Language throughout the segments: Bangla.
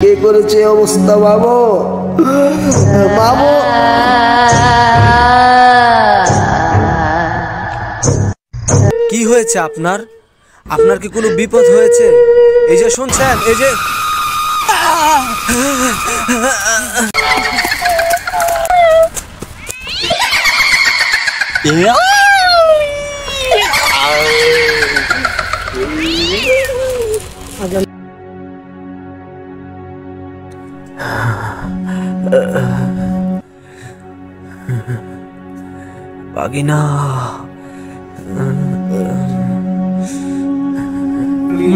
কে করেছে অবস্থা মামু? মামু কি হয়েছে আপনার? আপনার কি কোনো বিপদ হয়েছে? এই যে শুনছেন, এই যে বাগিনা,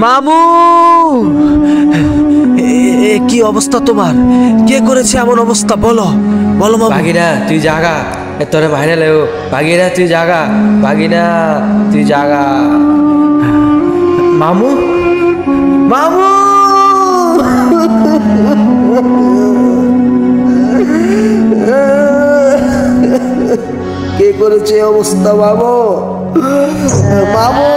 মামু, কি অবস্থা তোমার? কে করেছে এমন অবস্থা? বলো বলো মামু। বাগিনা তুই জাগা, তোরে বাইরে লেও। বাগিনা তুই জাগা, বাগিনা তুই জাগা। মামু, মামু, কে করেছে অবস্থা মামু? মামু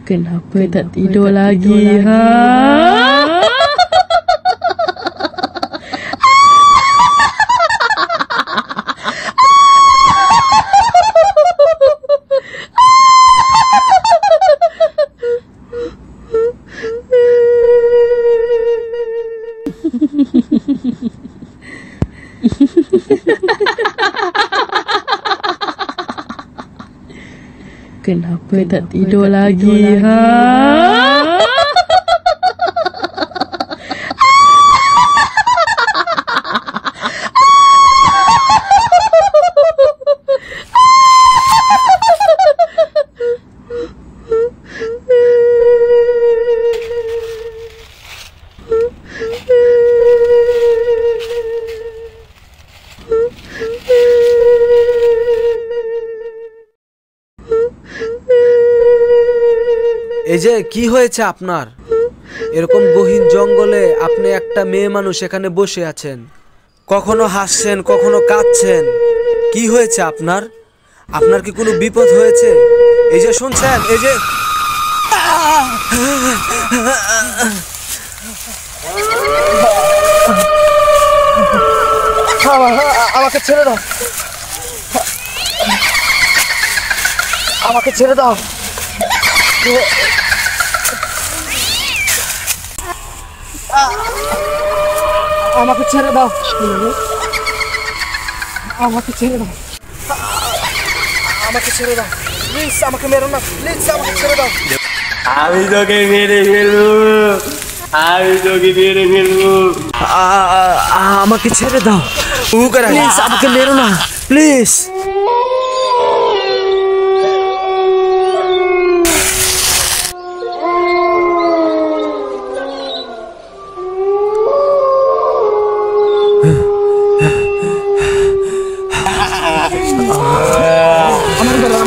Kenapa tak tidur lagi, ha? Kenapa tak tidur lagi, ha? এই যে কি হয়েছে আপনার? এরকম গহীন জঙ্গলে আপনি একটা মেয়ে মানুষ এখানে বসে আছেন, কখনো হাসছেন কখনো কাঁদছেন। কি হয়েছে আপনার? আপনার কি কোনো বিপদ হয়েছে? এই যে শুনছেন, এই যে আমাকে ছেড়ে দাও, আমাকে ছেড়ে দাও। আমাকে ছেড়ে দাও, আমাকে ছেড়ে দাও, আমাকে ছেড়ে দাও, প্লিজ আমাকে মেরো না, প্লিজ আমাকে ছেড়ে দাও। আমি তোকে মেরে ফেলবো, আমি তোকে মেরে ফেলবো। আমাকে ছেড়ে দাও, প্লিজ আমাকে মেরো না, প্লিজ। আমার বেলা